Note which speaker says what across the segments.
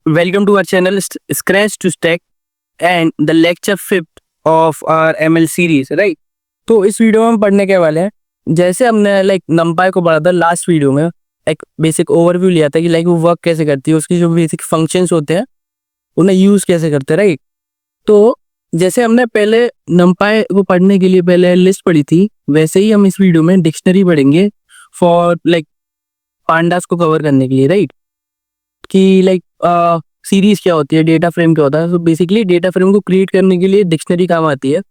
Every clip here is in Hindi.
Speaker 1: Welcome to our channel Scratch to Stack and the lecture 5th of our ML series, right? तो इस वीडियो में हम पढ़ने के वाले हैं, जैसे हमने नंपाई को पढ़ा था लास्ट वीडियो में, एक बेसिक ओवरव्यू लिया था कि वो वर्क कैसे करती है, उसकी जो बेसिक फंक्शंस होते हैं उन्हें यूज़ कैसे करते हैं, राइट? तो जैसे हमने पहले नंपाई को पढ़ने के लिए पहले लिस्ट पढ़ी थी, वैसे ही हम इस वीडियो में डिक्शनरी पढ़ेंगे फॉर पांडास को कवर करने के लिए, राइट? कि सीरीज क्या होती है, डेटा फ्रेम क्या होता है। तो बेसिकली डेटा फ्रेम को क्रिएट करने के लिए डिक्शनरी काम आती है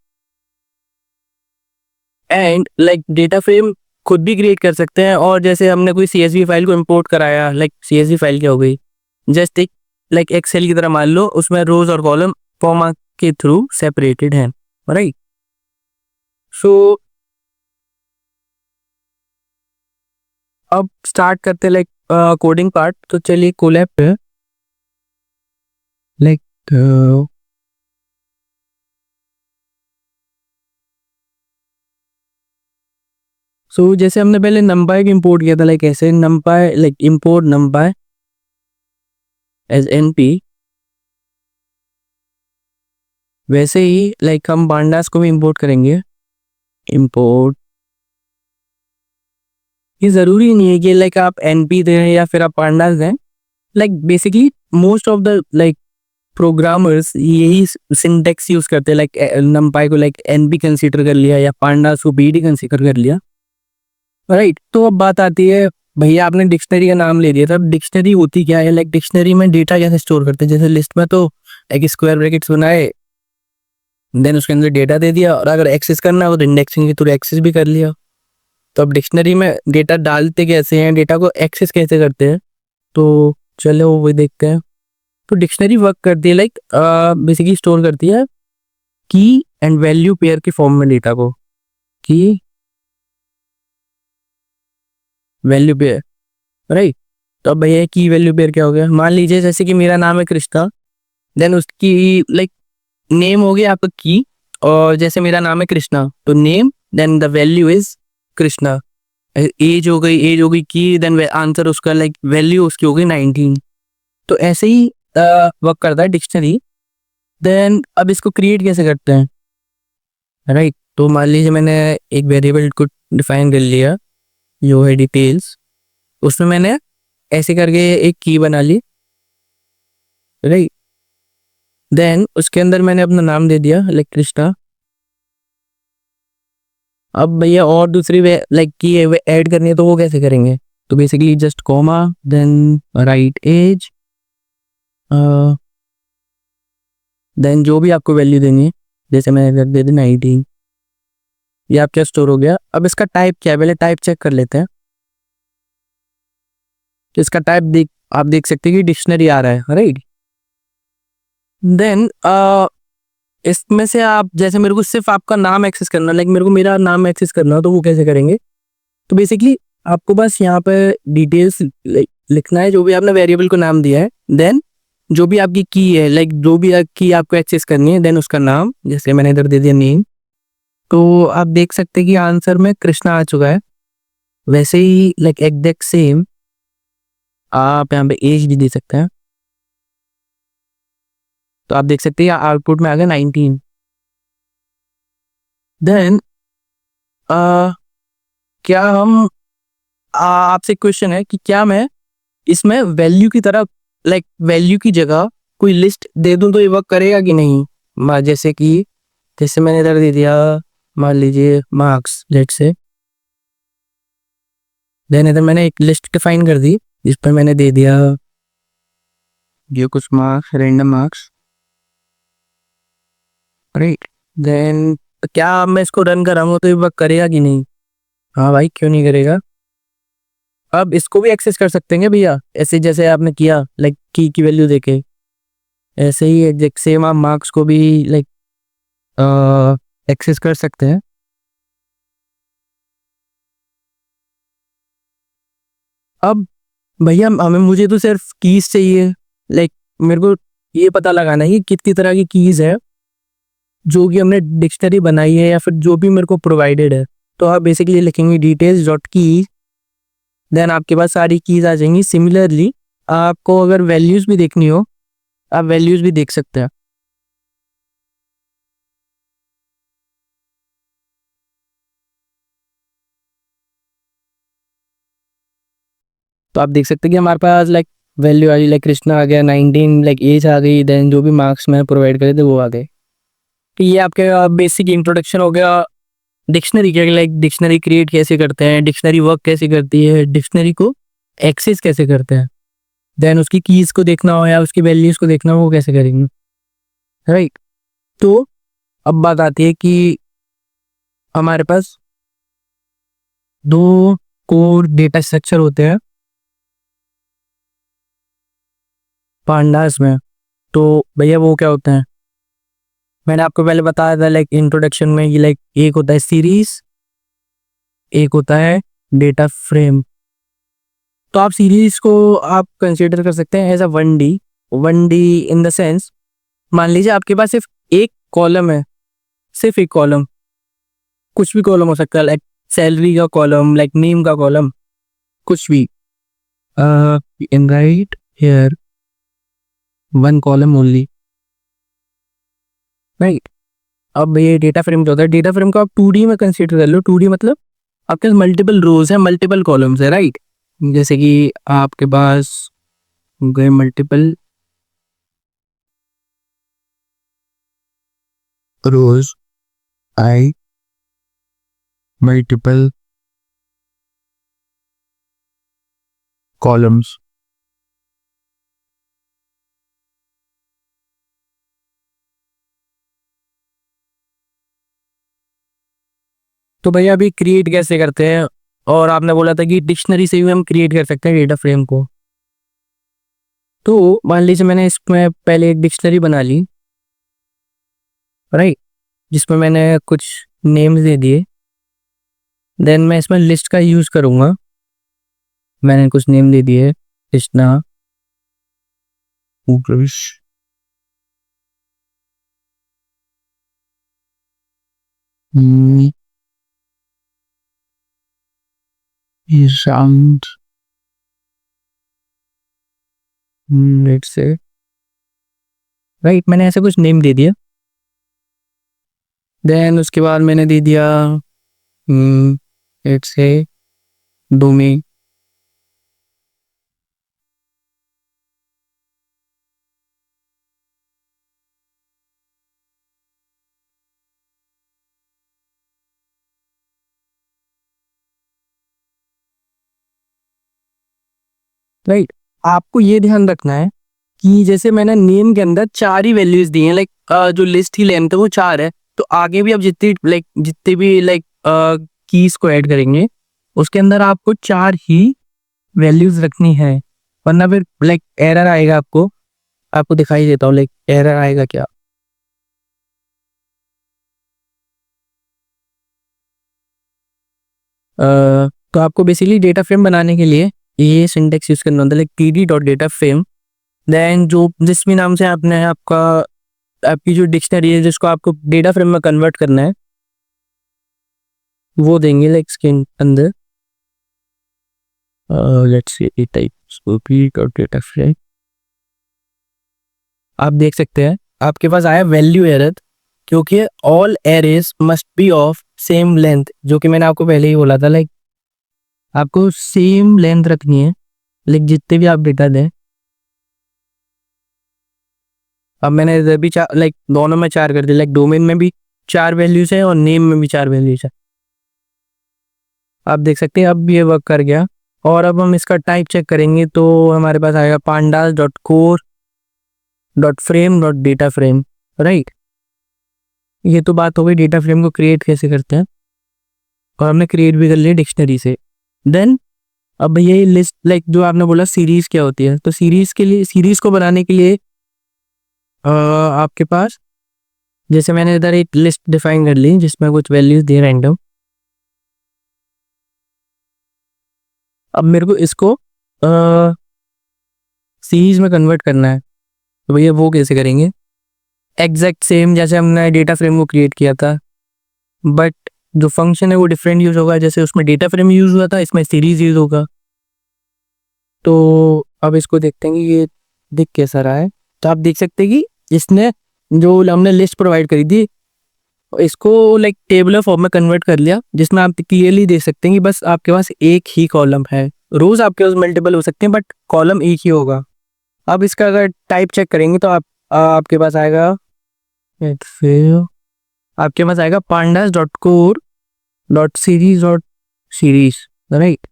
Speaker 1: एंड डेटा फ्रेम खुद भी क्रिएट कर सकते हैं। और जैसे हमने कोई CSV फाइल को इंपोर्ट कराया, CSV फाइल क्या हो गई, जस्ट एक एक्सेल की तरह मान लो, उसमें रोज और कॉलम कॉमा के थ्रू सेपरेटेड हैं, राइट? सो अब स्टार्ट करते कोडिंग पार्ट। तो चलिए कोलैब पे जैसे हमने पहले नंपाई को इंपोर्ट किया था, ऐसे NumPy import NumPy as NP, वैसे ही हम पांडास को भी इंपोर्ट करेंगे। इंपोर्ट, ये जरूरी नहीं है कि आप NP दें या फिर आप पांडास दें। Basically most of the programmers यही सिंटेक्स यूज करते हैं। नंपाई को NP कंसीडर कर लिया या पांडास को PD कंसीडर कर लिया, राइट? तो अब बात आती है, भैया आपने डिक्शनरी का नाम ले दिया था, अब डिक्शनरी होती क्या है? डिक्शनरी में डेटा कैसे स्टोर करते हैं? जैसे लिस्ट में तो स्क्वायर ब्रैकेट्स बनाए, देन उसके अंदर डेटा दे दिया, और अगर एक्सेस करना हो तो इंडेक्सिंग के थ्रू एक्सेस भी कर लिया। तो अब डिक्शनरी में डेटा डालते कैसे हैं, डेटा को एक्सेस कैसे करते हैं, तो चलो वो देखते हैं। तो डिक्शनरी वर्क करती है बेसिकली स्टोर करती है की एंड वैल्यू पेयर के फॉर्म में डेटा को, की वैल्यू पेयर, राइट? तो अब भैया की वैल्यू पेयर क्या हो गया? मान लीजिए जैसे कि मेरा नाम है कृष्णा, देन उसकी नेम हो गया आपका की, और जैसे मेरा नाम है कृष्णा तो name, then the value is Krishna. Age हो गई की, देन आंसर उसका वैल्यू उसकी हो गई 19। तो ऐसे ही वर्क करता है डिक्शनरी। देन अब इसको क्रिएट कैसे करते हैं, राइट? तो मान लीजिए मैंने एक वेरिएबल को डिफाइन कर लिया, जो है डिटेल्स, उसमें मैंने ऐसे करके एक की बना ली, राइट? देन उसके अंदर मैंने अपना नाम दे दिया कृष्णा। अब भैया और दूसरी की ऐड करनी है, तो वो कैसे करेंगे? तो basically just comma, then write age, then जो भी आपको वैल्यू देनी है, जैसे मैंने दे दी 19, ये आपका स्टोर हो गया। अब इसका टाइप क्या है, पहले टाइप चेक कर लेते हैं। तो इसका टाइप आप देख सकते हैं कि डिक्शनरी आ रहा है, राइट? देन इसमें से आप, जैसे मेरे को सिर्फ आपका नाम एक्सेस करना, मेरे को मेरा नाम एक्सेस करना, तो वो कैसे करेंगे? तो बेसिकली आपको बस यहाँ पे डिटेल्स लिखना है, जो भी आपने वेरिएबल को नाम दिया है, देन जो भी आपकी की है, जो भी की आपको एक्सेस करनी है, देन उसका नाम, जैसे मैंने इधर दे दिया नेम। तो आप देख सकते हैं कि आंसर में कृष्णा आ चुका है। वैसे ही एग्जैक्ट सेम आप यहाँ पे एज भी दे सकते हैं। तो आप देख सकते हैं आउटपुट में आ गया 19। देन क्या हम आपसे क्वेश्चन है कि क्या मैं इसमें वैल्यू की तरह वैल्यू की जगह कोई लिस्ट दे दूं तो ये वर्क करेगा कि नहीं? जैसे मैंने इधर दे दिया, मान लीजिए मार्क्स, लेट्स से। देन इधर मैंने एक लिस्ट डिफाइन कर दी, जिस पर मैंने दे दिया ये कुछ marks, random marks, right? Then क्या मैं इसको रन कर रहा हूँ तो ये वर्क करेगा कि नहीं? हाँ भाई, क्यों नहीं करेगा? अब इसको भी एक्सेस कर सकते हैं भैया, ऐसे जैसे आपने किया की वैल्यू देके, ऐसे ही एग्जैक्ट सेम आप मार्क्स को भी एक्सेस कर सकते हैं। अब भैया मुझे तो सिर्फ कीज चाहिए, मेरे को ये पता लगाना है कि कितनी तरह की कीज है जो कि हमने डिक्शनरी बनाई है या फिर जो भी मेरे को प्रोवाइडेड है। तो आप बेसिकली लिखेंगे डिटेल्स डॉट की, देन आपके पास सारी कीज आ जाएंगी। सिमिलरली आपको अगर वैल्यूज भी देखनी हो आप वैल्यूज भी देख सकते हैं। तो आप देख सकते हैं कि हमारे पास लाइक वैल्यू आ गई, लाइक कृष्णा आ गया 19, लाइक एज आ गई, देन जो भी मार्क्स मैंने प्रोवाइड करे थे वो आ गए। तो ये आपके बेसिक इंट्रोडक्शन हो गया डिक्शनरी के, लाइक डिक्शनरी क्रिएट कैसे करते हैं, डिक्शनरी वर्क कैसे करती है, डिक्शनरी को एक्सेस कैसे करते हैं, देन उसकी कीज को देखना हो या उसकी वैल्यूज को देखना हो वो कैसे करेंगे, राइट। तो अब बात आती है कि हमारे पास दो कोर डेटा स्ट्रक्चर होते हैं पांडास में। तो भैया वो क्या होते हैं, मैंने आपको पहले बताया था लाइक इंट्रोडक्शन में, ये लाइक एक होता है सीरीज, एक होता है डेटा फ्रेम। तो आप सीरीज को आप कंसीडर कर सकते हैं as a 1D, 1D in the sense, मान लीजिए आपके पास सिर्फ एक कॉलम है, सिर्फ एक कॉलम, कुछ भी कॉलम हो सकता है, लाइक सैलरी का कॉलम, लाइक नेम का कॉलम, कुछ भी। In right here one column only, right. अब ये डेटा फ्रेम क्या होता है, डेटा फ्रेम को आप 2D में कंसीडर कर लो। 2D मतलब आपके पास मल्टीपल रोज है, मल्टीपल कॉलम्स है, राइट। जैसे कि आपके पास गए मल्टीपल रोज, आई मल्टीपल कॉलम्स। तो भैया अभी क्रिएट कैसे करते हैं, और आपने बोला था कि डिक्शनरी से भी हम क्रिएट कर सकते हैं डेटा फ्रेम को। तो मान लीजिए मैंने इसमें पहले एक डिक्शनरी बना ली, राइट, जिसमें मैंने कुछ नेम्स दे दिए, देन मैं इसमें लिस्ट का यूज करूंगा। मैंने कुछ नेम दे दिए, Krishna, Ugravish, Ishant, let's say, right, मैंने ऐसे कुछ नेम दे दिया। देन उसके बाद मैंने दे दिया लेट्स से डोमी, राइट। आपको ये ध्यान रखना है कि जैसे मैंने नेम के अंदर 4 ही वैल्यूज दी हैं, लाइक जो लिस्ट ही लेंथ है वो 4 है, तो आगे भी आप जितने भी लाइक कीज को ऐड करेंगे उसके अंदर आपको 4 ही वैल्यूज रखनी है, वरना फिर लाइक एरर आएगा। आपको आपको दिखाई देता हूँ लाइक एरर आएगा क्या। तो आपको बेसिकली डेटा फ्रेम बनाने के लिए ये सिंटेक्स यूज करना होता है, like pd dot data frame, then जो जिस भी नाम से आपने आपका आपकी जो डिक्शनरी है जिसको आपको डेटा फ्रेम में कन्वर्ट करना है वो देंगे लाइक इसके अंदर। Let's say types pd dot data frame, आप देख सकते हैं आपके पास आया वैल्यू एरर, क्योंकि all arrays must be of same length, जो कि मैंने आपको पहले ही बोला था, लाइक आपको सेम लेंथ रखनी है, लाइक जितने भी आप डेटा दें। अब मैंने इधर भी चार, लाइक दोनों में 4 कर दिया, लाइक डोमेन में भी 4 वैल्यूज है और नेम में भी 4 वैल्यूज है। आप देख सकते हैं अब ये वर्क कर गया। और अब हम इसका टाइप चेक करेंगे तो हमारे पास आएगा pandas dot core dot frame dot data frame, right. ये तो बात हो गई डेटा फ्रेम को क्रिएट कैसे करते हैं, और हमने क्रिएट भी कर लिया डिक्शनरी से। देन अब ये लिस्ट, लाइक जो आपने बोला सीरीज क्या होती है, तो सीरीज के लिए, सीरीज को बनाने के लिए आपके पास, जैसे मैंने इधर एक लिस्ट डिफाइन कर ली जिसमें कुछ वैल्यूज दिए रैंडम। अब मेरे को इसको सीरीज में कन्वर्ट करना है, तो भैया वो कैसे करेंगे, एग्जैक्ट सेम जैसे हमने डेटा फ्रेम को क्रिएट किया था, बट जो फंक्शन है वो डिफरेंट यूज होगा। जैसे उसमें डेटा फ्रेम यूज हुआ था, इसमें सीरीज यूज होगा। तो अब इसको देखते हैं कि ये दिख कैसा रहा है। तो आप देख सकते हैं कि इसने जो हमने लिस्ट प्रोवाइड करी थी इसको लाइक टेबलर फॉर्म में कन्वर्ट कर लिया, जिसमें आप क्लियरली देख सकते हैं कि बस आपके पास एक ही कॉलम है। रोज आपके पास मल्टीपल हो सकते हैं बट कॉलम एक ही होगा। अब इसका अगर टाइप चेक करेंगे तो आपके पास आएगा, फिर आपके पास आएगा pandas dot core dot series dot series, right.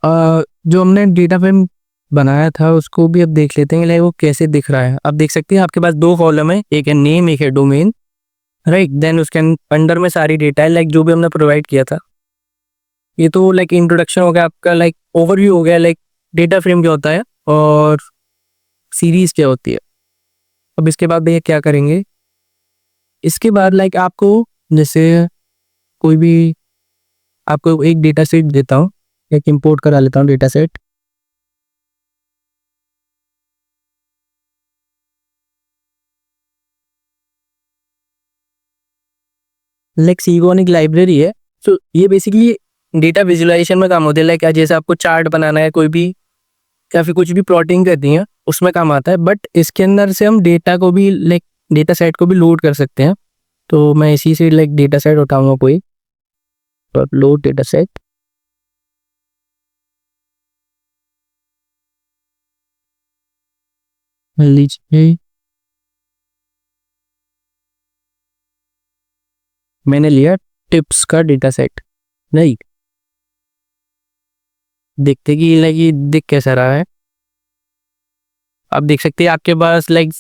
Speaker 1: जो हमने डेटा फ्रेम बनाया था उसको भी अब देख लेते हैं लाइक वो कैसे दिख रहा है। आप देख सकते हैं आपके पास दो कॉलम है, एक है नेम एक है डोमेन, राइट। देन उसके अंडर में सारी डेटा है लाइक जो भी हमने प्रोवाइड किया था। ये तो लाइक इंट्रोडक्शन हो गया आपका, लाइक ओवरव्यू हो गया लाइक डेटा फ्रेम क्या होता है और सीरीज क्या होती है। अब इसके बाद भैया क्या करेंगे, इसके बाद लाइक आपको जैसे कोई भी आपको एक डेटा सेट देता हूँ, एक इंपोर्ट करा लेता हूँ डेटा सेट। लाइक सीगोन एक लाइब्रेरी है, तो ये बेसिकली डेटा विजुअलाइजेशन में काम होता है। लाइक जैसे आपको चार्ट बनाना है कोई भी या फिर कुछ भी प्लॉटिंग करनी है उसमें काम आता है, बट इसके अंदर से हम डेटा को भी लाइक डेटा सेट को भी लोड कर सकते हैं। तो मैं इसी से लाइक डेटा सेट उठाऊंगा कोई, तो लोड डेटा सेट। लीजिए मैंने लिया टिप्स का डेटा सेट, राइट। देखते कि लाइक ये दिख कैसा रहा है। आप देख सकते हैं आपके पास लाइक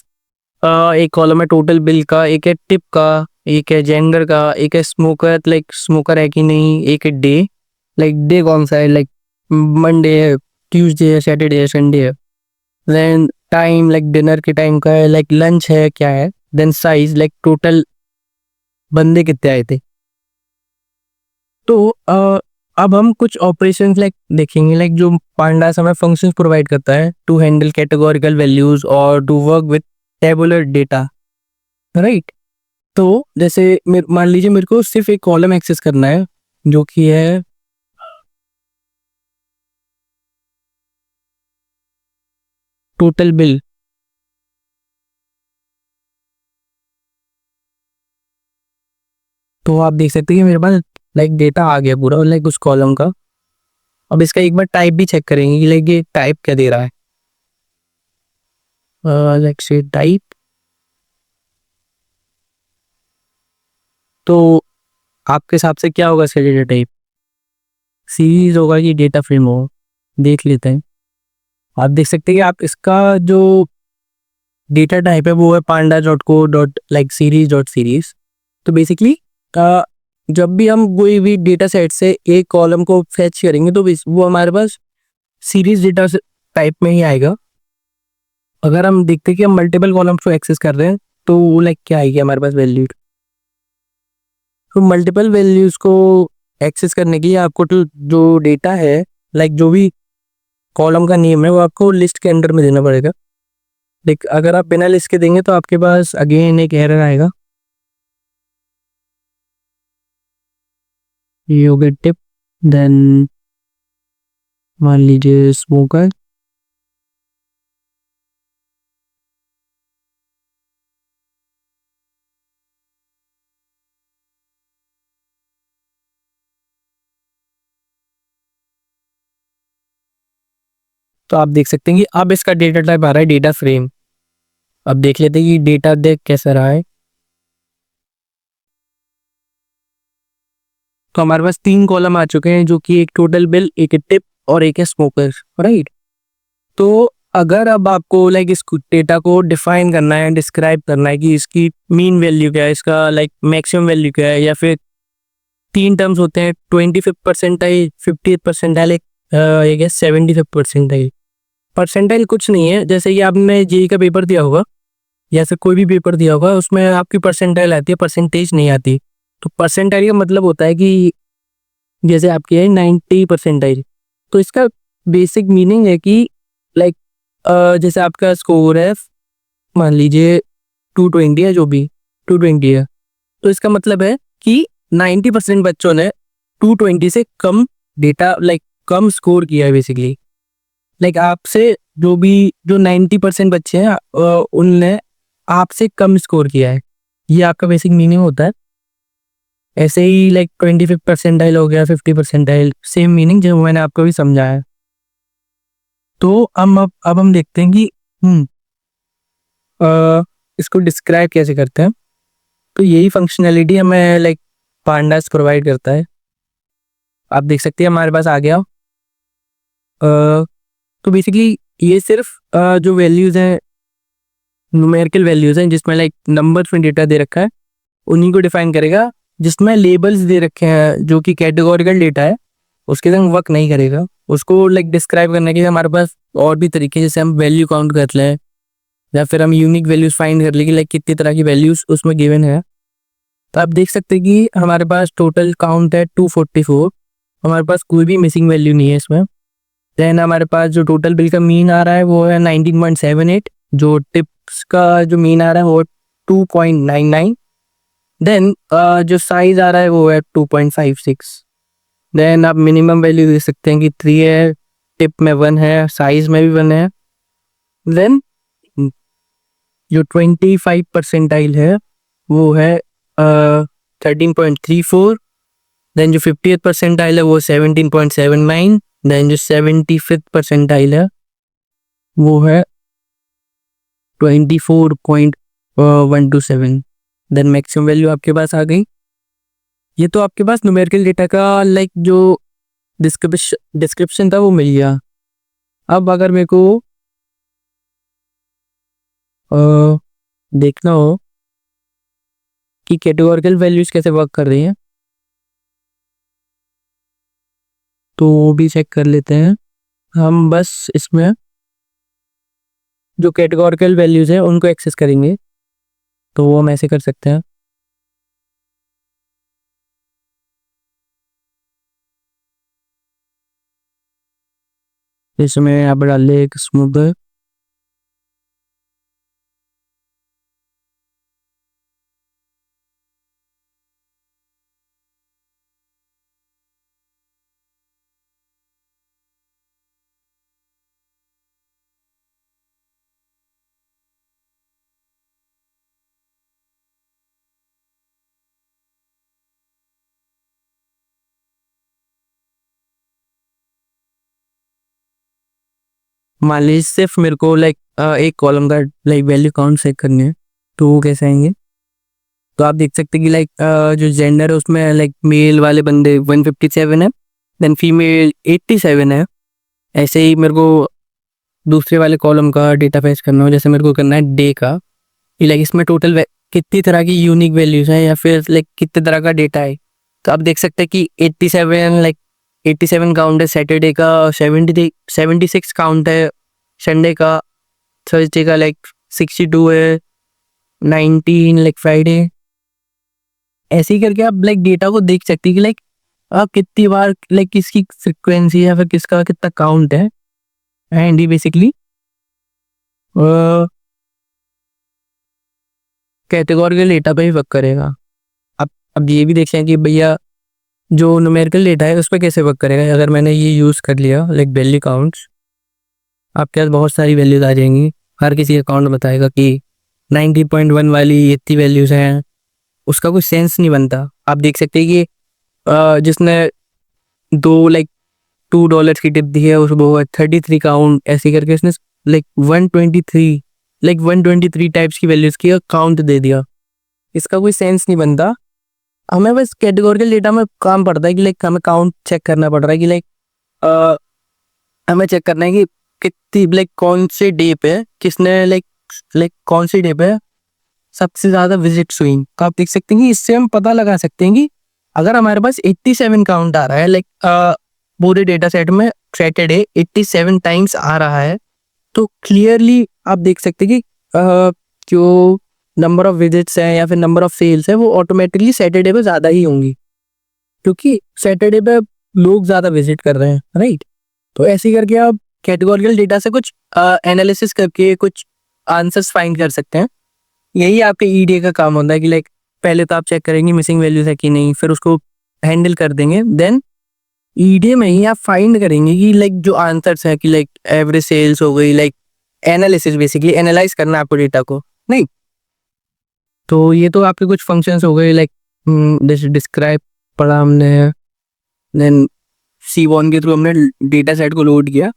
Speaker 1: एक कॉलम है टोटल बिल का, एक है टिप का, एक है जेंडर का, एक है स्मोकर, लाइक स्मोकर है कि नहीं, एक है डे, लाइक डे कौन सा है, लाइक मंडे है, ट्यूसडे है, सैटरडे है, संडे है। देन टाइम लाइक डिनर के टाइम का है, लाइक लंच है क्या है। देन साइज लाइक टोटल बंदे कितने आए थे। तो अब हम कुछ ऑपरेशन लाइक देखेंगे, लाइक जो पांडास हमें फंक्शंस प्रोवाइड करता है टू हैंडल कैटेगोरिकल वैल्यूज और to work with tabular data, right. तो जैसे मान लीजिए मेरे को सिर्फ एक कॉलम एक्सेस करना है जो कि है टोटल बिल। तो आप देख सकते हैं कि मेरे पास लाइक डेटा आ गया पूरा लाइक उस कॉलम का। अब इसका एक बार टाइप भी चेक करेंगे कि लाइक ये टाइप क्या दे रहा है। लाइक से टाइप, तो आपके हिसाब से क्या होगा इसका डेटा टाइप, सीरीज होगा कि डेटा फ्रेम होगा, देख लेते हैं। आप देख सकते हैं कि आप इसका जो डेटा टाइप है वो है पांडा डॉट को dot like series dot series. तो बेसिकली जब भी हम कोई भी डेटा सेट से एक कॉलम को फैच करेंगे तो वो हमारे पास सीरीज डेटा टाइप में ही आएगा। अगर हम देखते हैं कि हम मल्टीपल कॉलम्स को एक्सेस कर रहे हैं तो वो लाइक क्या आएगी हमारे पास वैल्यू। तो मल्टीपल वैल्यूज को एक्सेस करने के लिए आपको तो जो डेटा है लाइक जो भी कॉलम का नेम है वो आपको लिस्ट के अंडर में देना पड़ेगा। लाइक अगर आप बिना लिस्ट के देंगे तो आपके पास अगेन एक एरर आएगा। ये हो गया टिप, देन मान लीजिए स्मोकर, तो आप देख सकते हैं कि अब इसका डेटा टाइप आ रहा है डेटा फ्रेम। अब देख लेते हैं कि डेटा देख कैसा रहा है। तो हमारे पास 3 कॉलम आ चुके हैं जो कि एक टोटल बिल, एक टिप और एक है स्मोकर, राइट। तो अगर अब आपको लाइक इस डेटा को डिफाइन करना है, डिस्क्राइब करना है कि इसकी मीन वैल्यू क्या है, इसका लाइक मैक्सिमम वैल्यू क्या है, या फिर 3 टर्म्स होते हैं 25th परसेंटाइल, 50th परसेंटाइल, एक है 75th परसेंटाइल। परसेंटाइल कुछ नहीं है, जैसे कि आपने जेई का पेपर दिया होगा या फिर कोई भी पेपर दिया होगा उसमें आपकी परसेंटाइल आती है, परसेंटेज नहीं आती। तो परसेंटाइल का मतलब होता है कि जैसे आपकी है 90 परसेंटाइल, तो इसका बेसिक मीनिंग है कि लाइक जैसे आपका स्कोर है मान लीजिए 220 है, जो भी 220 है, तो इसका मतलब है कि 90% बच्चों ने 220 से कम डेटा लाइक कम स्कोर किया है बेसिकली। लाइक आपसे जो 90% बच्चे हैं उनने आपसे कम स्कोर किया है, ये आपका बेसिक मीनिंग होता है। ऐसे ही लाइक 25 परसेंटाइल हो गया, 50 परसेंटाइल, सेम मीनिंग जो मैंने आपको भी समझाया। तो अब हम देखते हैं कि इसको डिस्क्राइब कैसे करते हैं। तो यही फंक्शनैलिटी हमें लाइक पांडास प्रोवाइड करता है। आप देख सकते हैं हमारे पास आ गया। तो बेसिकली ये सिर्फ जो वैल्यूज हैं, न्यूमेरिकल वैल्यूज हैं जिसमें लाइक नंबर्स में डेटा दे रखा है, उन्हीं को डिफाइन करेगा। जिसमें लेबल्स दे रखे हैं जो कि कैटेगोरिकल डेटा है, उसके संग वर्क नहीं करेगा। उसको लाइक डिस्क्राइब करने के लिए हमारे पास और भी तरीके, जैसे हम वैल्यू काउंट कर लें या फिर हम यूनिक वैल्यूज फाइंड कर ले कि लाइक कितनी तरह की वैल्यूज उसमें गिवन है। तो आप देख सकते हैं कि हमारे पास टोटल काउंट है 244। हमारे पास कोई भी मिसिंग वैल्यू नहीं है इसमें। देन हमारे पास जो टोटल बिल का मीन आ रहा है वो है 19.78। जो टिप्स का जो मीन आ रहा है वो 2.99। देन जो साइज आ रहा है वो है 2.56। देन आप मिनिमम वैल्यू दे सकते हैं कि 3 है, टिप में 1 है, साइज में भी 1 है। देन जो 25 परसेंटाइल है वो है 13.34। देन जो 50th परसेंटाइल है वो 17.79। देन जो 75th परसेंटाइल है वो है 24.127। देन मैक्सिमम वैल्यू आपके पास आ गई। ये तो आपके पास न्यूमेरिकल डेटा का लाइक जो डिस्क्रिप्शन था वो मिल गया। अब अगर मेरे को देखना हो कि कैटेगोरिकल वैल्यूज कैसे वर्क कर रही हैं, तो वो भी चेक कर लेते हैं। हम बस इसमें जो कैटेगोरिकल वैल्यूज है उनको एक्सेस करेंगे, तो वो हम ऐसे कर सकते हैं। इसमें आप डाल ले एक स्मूदर। मान लीजिए सिर्फ मेरे को लाइक एक कॉलम का लाइक वैल्यू काउंट चेक करनी है, तो वो कैसे आएंगे। तो आप देख सकते हैं कि लाइक जो जेंडर है उसमें लाइक मेल वाले बंदे 157 है, देन फीमेल 87 है। ऐसे ही मेरे को दूसरे वाले कॉलम का डेटा फेच करना हो, जैसे मेरे को करना है डे का, लाइक इसमें टोटल कितनी तरह की यूनिक वैल्यूज हैं या फिर लाइक कितने तरह का डेटा है। तो आप देख सकते हैं कि 87 लाइक 87 काउंट है सैटरडे का, 76 काउंट है संडे का, थर्सडे का लाइक 62 है, 19 लाइक फ्राइडे। ऐसे ही करके आप लाइक डेटा को देख सकते हैं कि लाइक आप कितनी बार लाइक किसकी फ्रिक्वेंसी या फिर किसका कितना काउंट है। एंड ये बेसिकली कैटेगोरिकल डेटा पे ही वर्क करेगा। अब ये भी देख लें कि भैया जो न्यूमेरिकल डेटा है उस पर कैसे वर्क करेगा। अगर मैंने ये यूज़ कर लिया लाइक वैल्यू काउंट्स, आपके पास बहुत सारी वैल्यूज आ जाएंगी। हर किसी अकाउंट बताएगा कि 90.1 वाली इतनी वैल्यूज हैं, उसका कोई सेंस नहीं बनता। आप देख सकते हैं कि जिसने लाइक $2 की टिप दी है उसको 33 काउंट, ऐसे करके उसने लाइक 123 टाइप्स की वैल्यूज की काउंट दे दिया। इसका कोई सेंस नहीं बनता। हमें बस कैटेगोरिकल डेटा में काम पड़ता है कि लाइक हमें काउंट चेक करना पड़ रहा है कि लाइक हमें चेक करना है कि कितनी लाइक कौन से डे पे किसने लाइक कौन सी डे पे सबसे ज्यादा विजिट्स हुई। तो आप देख सकते हैं कि इससे हम पता लगा सकते हैं कि अगर हमारे पास 87 काउंट आ रहा है लाइक पूरे डेटा सेट में सैटरडे 87 टाइम्स आ रहा है, तो क्लियरली आप देख सकते हैं कि जो नंबर ऑफ विजिट्स हैं या फिर नंबर ऑफ सेल्स है वो ऑटोमेटिकली सैटरडे पे ज़्यादा ही होंगी, क्योंकि सैटरडे पे लोग ज़्यादा विजिट कर रहे हैं, राइट। तो ऐसे ही करके आप कैटेगोरिकल डेटा से कुछ एनालिसिस करके कुछ आंसर्स फाइंड कर सकते हैं। यही आपके ईडीए का काम होता है कि लाइक पहले तो आप चेक करेंगे मिसिंग वैल्यूज है कि नहीं, फिर उसको हैंडल कर देंगे। देन ईडीए में ही आप फाइंड करेंगे कि लाइक जो आंसर्स है कि लाइक एवरेज सेल्स हो गई, लाइक एनालिसिस, बेसिकली एनालाइज करना आपको डेटा को, नहीं। तो ये तो आपके कुछ फंक्शंस हो गए, लाइक जैसे डिस्क्राइब पढ़ा हमने, देन C1 के थ्रू हमने डेटा सेट को लोड किया।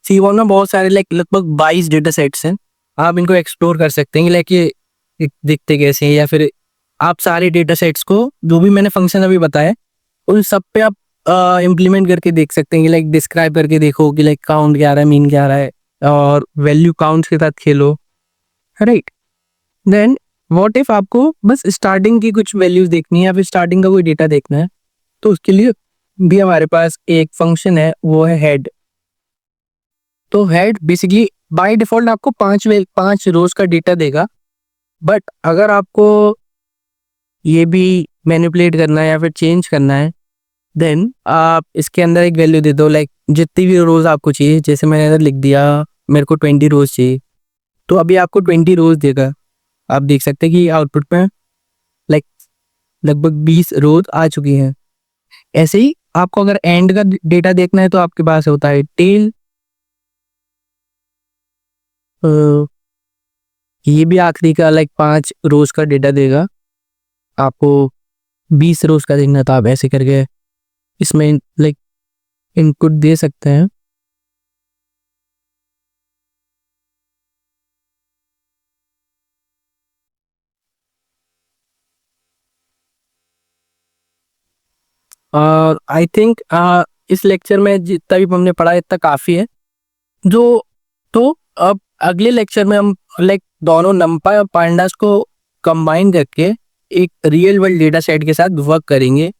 Speaker 1: C1 में बहुत सारे लाइक लगभग 22 डेटा सेट्स हैं, आप इनको एक्सप्लोर कर सकते हैं लाइक ये दिखते कैसे हैं, या फिर आप सारे डेटा सेट्स को जो भी मैंने फंक्शन अभी बताया उन सब पे आप इम्प्लीमेंट करके देख सकते हैं कि लाइक डिस्क्राइब करके देखो कि लाइक काउंट क्या आ रहा है, मीन क्या आ रहा है, और वैल्यू काउंट्स के साथ खेलो, राइट। देन व्हाट इफ आपको बस स्टार्टिंग की कुछ वैल्यूज देखनी है या फिर स्टार्टिंग का कोई डेटा देखना है, तो उसके लिए भी हमारे पास एक फंक्शन है, वो है हेड। तो हेड बेसिकली बाय डिफॉल्ट आपको 5 रोज का डेटा देगा, बट अगर आपको ये भी मैनिपुलेट करना है या फिर चेंज करना है, देन आप इसके अंदर एक वैल्यू दे दो, लाइक जितनी भी रोज आपको चाहिए। जैसे मैंने इधर लिख दिया मेरे को 20 रोज चाहिए, तो अभी आपको 20 रोज देगा। आप देख सकते हैं कि आउटपुट में लाइक लगभग 20 रोज आ चुकी हैं। ऐसे ही आपको अगर एंड का डेटा देखना है तो आपके पास होता है टेल, ये भी आखिरी का लाइक 5 रोज का डेटा देगा। आपको 20 रोज का देखना था, आप ऐसे करके इसमें लाइक इनपुट दे सकते हैं। और आई थिंक इस लेक्चर में जितना भी हमने पढ़ा इतना काफ़ी है। जो तो अब अगले लेक्चर में हम लाइक दोनों नंपाई और पांडास को कंबाइन करके एक रियल वर्ल्ड डेटा सेट के साथ वर्क करेंगे,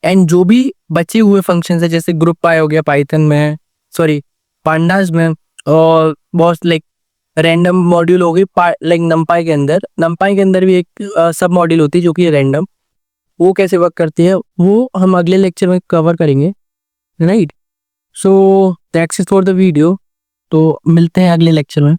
Speaker 1: एंड जो भी बचे हुए फंक्शंस है जैसे ग्रुप पाई हो गया पाइथन में, सॉरी पांडास में, और बहुत लाइक रैंडम मॉड्यूल हो गई लाइक नंपाई के अंदर भी एक सब मॉड्यूल होती है जो कि रैंडम, वो कैसे वर्क करती है वो हम अगले लेक्चर में कवर करेंगे, right. So that's it for the video. तो मिलते हैं अगले लेक्चर में।